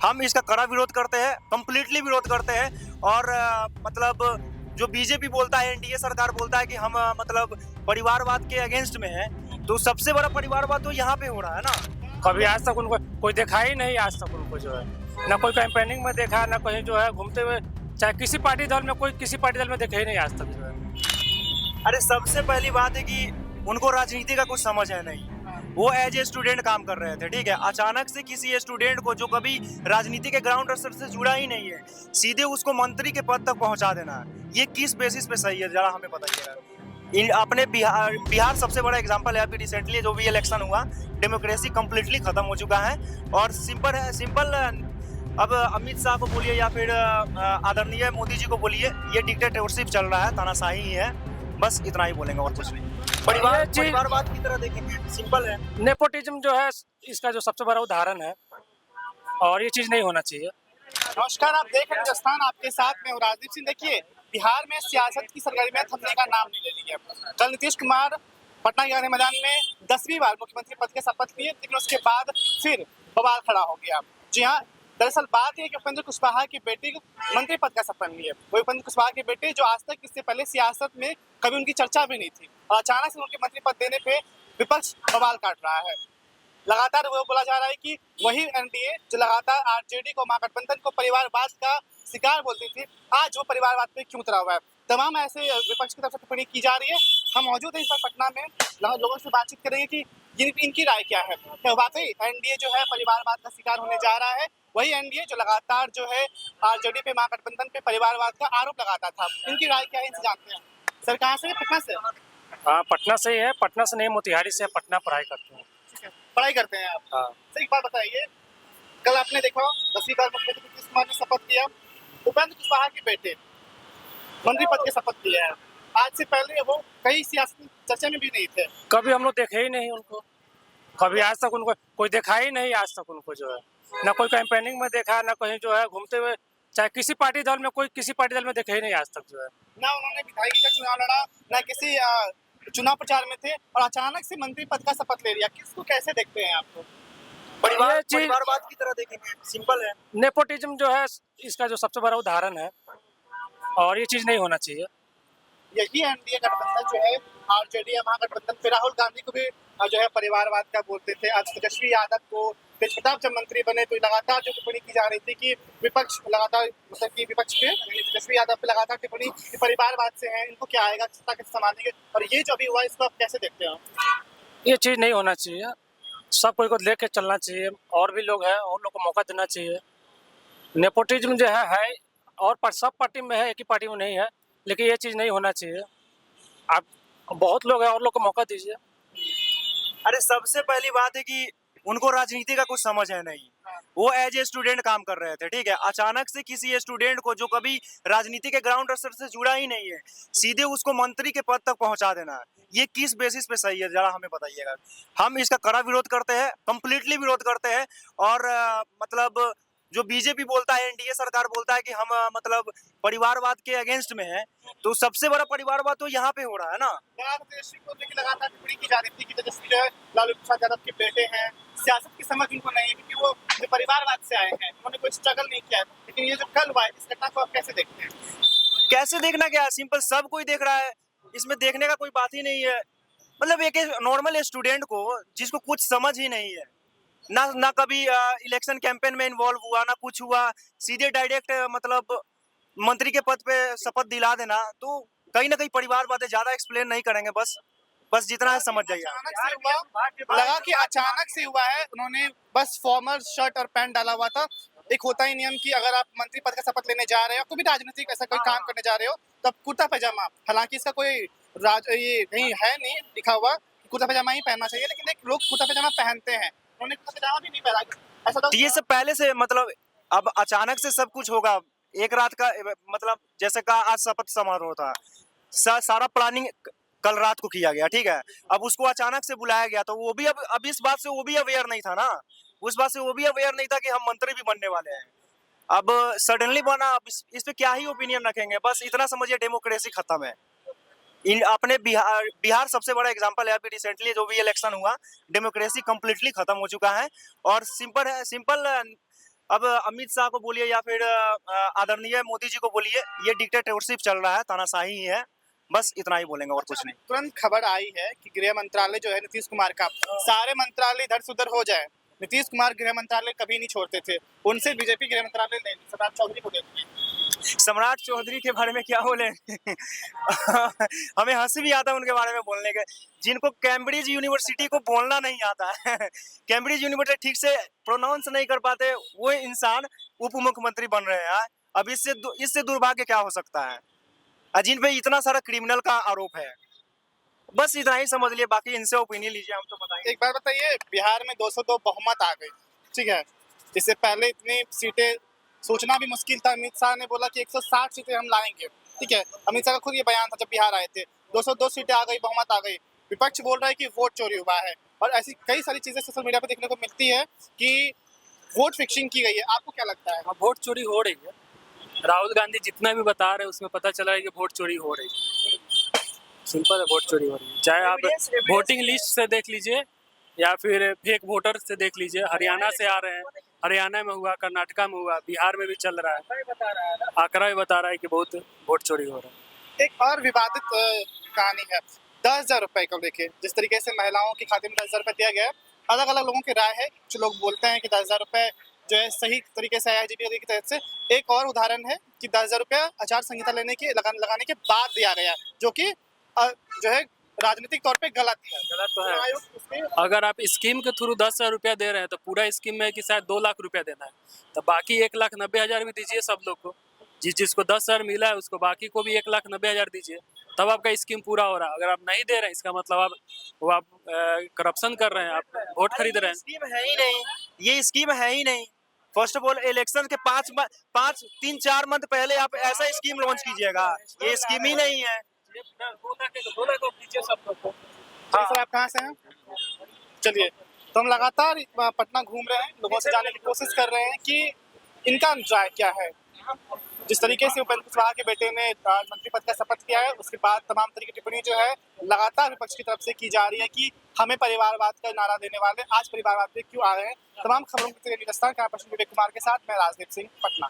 हम इसका कड़ा विरोध करते हैं, कंप्लीटली विरोध करते हैं। और मतलब जो बीजेपी बोलता है, एनडीए सरकार बोलता है कि हम मतलब परिवारवाद के अगेंस्ट में है, तो सबसे बड़ा परिवारवाद तो यहाँ पे हो रहा है ना। कभी आज तक उनको कोई देखा ही नहीं, आज तक उनको जो है ना कोई कैंपेनिंग में देखा, ना कहीं जो है घूमते हुए, चाहे किसी पार्टी दल में, कोई किसी पार्टी दल में देखे ही नहीं आज तक जो है। अरे सबसे पहली बात है कि उनको राजनीति का कुछ समझ है नहीं। वो एज ए स्टूडेंट काम कर रहे थे, ठीक है। अचानक से किसी स्टूडेंट को जो कभी राजनीति के ग्राउंड स्तर से जुड़ा ही नहीं है, सीधे उसको मंत्री के पद तक पहुंचा देना, ये किस बेसिस पे सही है, जरा हमें बताइएगा। अपने बिहार सबसे बड़ा एग्जांपल है। अभी रिसेंटली जो भी इलेक्शन हुआ, डेमोक्रेसी कंप्लीटली खत्म हो चुका है। और सिंपल अब अमित शाह को बोलिए या फिर आदरणीय मोदी जी को बोलिए, ये डिक्टेटरशिप चल रहा है, तानाशाही ही है। बस इतना ही बोलेंगे और कुछ नहीं। परिवारवाद की तरह देखेंगे, सिंपल है। नेपोटिज्म जो है इसका जो सबसे बड़ा उदाहरण है, और ये चीज नहीं होना चाहिए। नमस्कार, आप देख रहे हैं हिंदुस्तान, आपके साथ में हूं राजदीप सिंह। देखिए, बिहार में सियासत की सरगर्मियां थमने का नाम नहीं ले रही है। कल नीतीश कुमार पटना के गांधी मैदान में 10वीं बार मुख्यमंत्री पद के शपथ लिए, लेकिन उसके बाद फिर बवाल खड़ा हो गया। जी हाँ, दरअसल बात है कि उपेंद्र कुशवाहा की बेटी मंत्री पद का शपथ लिए। वो उपेंद्र कुशवाहा की बेटी जो आज तक इससे पहले सियासत में कभी उनकी चर्चा भी नहीं थी, और अचानक से उनके मंत्री पद देने पे विपक्ष बवाल काट रहा है। लगातार वो बोला जा रहा है कि वही एनडीए जो लगातार आरजेडी को, महागठबंधन को परिवारवाद का शिकार बोलती थी, आज वो परिवारवाद पे क्यों उतरा हुआ है। तमाम ऐसे विपक्ष की तरफ से टिप्पणी की जा रही है। हम मौजूद हैं इस बार पटना में, लोगों से बातचीत करेंगे कि इनकी राय क्या है। क्या वाकई एनडीए जो है परिवारवाद का शिकार होने जा रहा है, वही एनडीए जो लगातार जो है आरजेडी पे, महागठबंधन पे परिवारवाद का आरोप लगाता था। इनकी राय क्या है, इनसे जानते हैं। सर कहाँ से? पटना से? हाँ, पटना से ही है। पटना से नहीं, मोतिहारी से। पटना पढ़ाई करते हैं। पढ़ाई करते हैं आप? हाँ। सर एक बात बताइए, कल आपने देखा 10वीं बार मुख्यमंत्री नीतीश कुमार ने शपथ लिया, उपेंद्र कुशवाहा के बेटे मंत्री पद के शपथ लिया है। आज से पहले वो कई सियासी चर्चा में भी नहीं थे। कभी हम लोग देखे ही नहीं उनको, कभी आज तक उनको कोई देखा ही नहीं, आज तक उनको जो है ना कोई कैंपेनिंग में देखा, ना कहीं जो है घूमते हुए, चाहे किसी पार्टी दल में, कोई किसी पार्टी दल में देखे ही नहीं आज तक जो है। ना उन्होंने विधायक का चुनाव लड़ा, ना किसी चुनाव प्रचार में थे, और अचानक से मंत्री पद का शपथ ले लिया। किसको कैसे देखते हैं आपको? परिवारवाद की तरह देखेंगे, सिंपल है। नेपोटिज्म जो है इसका जो सबसे बड़ा उदाहरण है, और ये चीज नहीं होना चाहिए। यही एनडीए गठबंधन जो है, आरजेडी या महागठबंधन पे राहुल गांधी को भी जो है परिवारवाद का बोलते थे। आज तेजस्वी यादव को, तेज प्रताप जब मंत्री बने तो लगातार जो टिप्पणी की जा रही थी कि विपक्ष लगातार, मतलब कि विपक्ष पे, तेजस्वी यादव पे लगातार टिप्पणी कि परिवारवाद से है, इनको क्या आएगा, सत्ता कैसे संभालेंगे। और ये जो अभी हुआ, इसको आप कैसे देखते हो? ये चीज नहीं होना चाहिए। सब कोई को लेके चलना चाहिए, और भी लोग हैं, और लोग को मौका देना चाहिए। नेपोटिज्म जो है और सब पार्टी में है, एक ही पार्टी में नहीं है, लेकिन ये चीज नहीं होना चाहिए। आप बहुत लोग हैं, और लोग को मौका दीजिए। अरे सबसे पहली बात है कि उनको राजनीति का कुछ समझ है नहीं। वो एज ए स्टूडेंट काम कर रहे थे, ठीक है। अचानक से किसी स्टूडेंट को जो कभी राजनीति के ग्राउंड स्तर से जुड़ा ही नहीं है, सीधे उसको मंत्री के पद तक पहुंचा देना, ये किस बेसिस पे सही है, जरा हमें बताइएगा। हम इसका कड़ा विरोध करते हैं, कंप्लीटली विरोध करते हैं। और मतलब जो बीजेपी बोलता है, एनडीए सरकार बोलता है कि हम मतलब परिवारवाद के अगेंस्ट में है, तो सबसे बड़ा परिवारवाद तो यहाँ पे हो रहा है ना। तेजस्वी को लेकर लगातार टिप्पणी की जा रही थी कि तेजस्वी जो है लालू प्रसाद यादव के बेटे हैं, सियासत की समझ उनको नहीं है, क्योंकि वो जो परिवारवाद से आए हैं, उन्होंने कोई स्ट्रगल नहीं किया है। लेकिन ये जो कल हुआ है, इस घटना को आप कैसे देखते हैं? कैसे देखना क्या है, सिंपल सब कोई देख रहा है, इसमें देखने का कोई बात ही नहीं है। मतलब एक नॉर्मल स्टूडेंट को, जिसको कुछ समझ ही नहीं है, ना कभी इलेक्शन कैंपेन में इन्वॉल्व हुआ, ना कुछ हुआ, सीधे डायरेक्ट मतलब मंत्री के पद पे शपथ दिला देना, तो कहीं ना कहीं परिवारवाद है। ज्यादा एक्सप्लेन नहीं करेंगे, बस जितना है समझ जाइए। अचानक से हुआ, लगा कि अचानक से हुआ है। उन्होंने बस फॉर्मल शर्ट और पैंट डाला हुआ था। एक होता ही नियम कि अगर आप मंत्री पद का शपथ लेने जा रहे हो, कोई भी राजनीतिक ऐसा कोई काम करने जा रहे हो, तब कुर्ता पैजामा, हालांकि इसका कोई ये नहीं है, नहीं लिखा हुआ कुर्ता पैजामा ही पहनना चाहिए, लेकिन एक लोग कुर्ता पैजामा पहनते हैं, उन्होंने कुर्ता पैजामा भी नहीं पहना। ऐसा तो ये सब पहले से, मतलब अब अचानक से सब कुछ होगा। एक रात का, मतलब जैसे का आज शपथ समारोह था, सारा प्लानिंग कल रात को किया गया, ठीक है। अब उसको अचानक से बुलाया गया, तो वो भी अब इस बात से वो भी अवेयर नहीं था ना, उस बात से वो भी अवेयर नहीं था कि हम मंत्री भी बनने वाले हैं। अब सडनली बना, अब इस पे क्या ही ओपिनियन रखेंगे। बस इतना समझिए, डेमोक्रेसी खत्म है। अपने बिहार सबसे बड़ा एग्जांपल है। अभी रिसेंटली जो भी इलेक्शन हुआ, डेमोक्रेसी कंप्लीटली खत्म हो चुका है। और सिंपल अब अमित शाह को बोलिए या फिर आदरणीय मोदी जी को बोलिए, ये डिक्टेटरशिप चल रहा है, तानाशाही ही है। बस इतना ही बोलेंगे और कुछ नहीं। तुरंत खबर आई है कि गृह मंत्रालय जो है नीतीश कुमार का, सारे मंत्रालय इधर से उधर हो जाए। नीतीश कुमार गृह मंत्रालय कभी नहीं छोड़ते थे, उनसे बीजेपी गृह मंत्रालय ले ली, सम्राट चौधरी को दे दी। सम्राट चौधरी के बारे में क्या बोले हमें हंसी भी आता है उनके बारे में बोलने के, जिनको कैम्ब्रिज यूनिवर्सिटी को बोलना नहीं आता है कैम्ब्रिज यूनिवर्सिटी ठीक से प्रोनाउंस नहीं कर पाते, वो इंसान उप मुख्यमंत्री बन रहे हैं। अब इससे दुर्भाग्य क्या हो सकता है, जिन पे इतना सारा क्रिमिनल का आरोप है। बस इतना ही समझ लिए, बाकी इनसे ओपिनियन लीजिए, हम तो बताएंगे। एक बात बताइए, बिहार में 202 बहुमत आ गई, ठीक है। इससे पहले इतनी सीटें सोचना भी मुश्किल था। अमित शाह ने बोला कि 160 सीटें हम लाएंगे, ठीक है। अमित शाह का खुद ये बयान था जब बिहार आए थे। 202 सीटें आ गई, बहुमत आ गई। विपक्ष बोल रहा है कि वोट चोरी हुआ है, और ऐसी कई सारी चीजें सोशल मीडिया पर देखने को मिलती है कि वोट फिक्सिंग की गई है। आपको क्या लगता है? वोट चोरी हो रही है। राहुल गांधी जितना भी बता रहे हैं उसमें पता चला है कि वोट चोरी हो रही है। सिंपल है, वोट चोरी हो रही है। चाहे आप वोटिंग लिस्ट से देख लीजिए या फिर फेक वोटर से देख लीजिए। हरियाणा से आ रहे हैं, हरियाणा में हुआ, कर्नाटका में हुआ, बिहार में भी चल रहा है। आंकड़ा भी बता रहा है कि बहुत वोट चोरी हो रहा है। एक और विवादित कहानी है 10,000 रुपए को लेके। जिस तरीके से महिलाओं के खाते में 10,000 रुपए दिया गया है, अलग अलग लोगों की राय है। कुछ लोग बोलते हैं कि 10,000 रुपए जो है सही तरीके से IIGP की तहत से। एक और उदाहरण है कि 10,000 रुपया आचार संहिता लगाने के बाद दिया गया, जो कि जो है राजनीतिक तौर पे गलत है। गलत तो है। अगर आप स्कीम के थ्रू 10,000 रुपया दे रहे हैं तो पूरा स्कीम में कि शायद 2 लाख रुपया देना है, तो बाकी 1,90,000 भी दीजिए सब लोग को। जिसको 10,000 मिला है उसको बाकी को भी 1,90,000 दीजिए, तब आपका स्कीम पूरा हो रहा है। अगर आप नहीं दे रहे हैं इसका मतलब आप करप्शन कर रहे हैं, आप वोट खरीद रहे हैं। स्कीम है ही नहीं, ये स्कीम है ही नहीं। फर्स्ट ऑफ ऑल इलेक्शन के 3-4 मंथ पहले आप ऐसा स्कीम लॉन्च कीजिएगा, ये स्कीम ही नहीं है। 2 लाख दीजिए सब लोग को। हाँ सर, आप कहाँ से हैं? चलिए, तो हम लगातार पटना घूम रहे हैं, लोगों से जानने की कोशिश कर रहे हैं कि इनका राय क्या है। जिस तरीके से उपेंद्र कुशवाहा के बेटे ने मंत्री पद का शपथ किया है, उसके बाद तमाम तरह की टिप्पणी जो है लगातार विपक्ष की तरफ से की जा रही है कि हमें परिवारवाद का नारा देने वाले आज परिवारवाद पे क्यों आ रहे हैं। तमाम खबरों के लिए विवेक कुमार के साथ मैं राजदीप सिंह, पटना।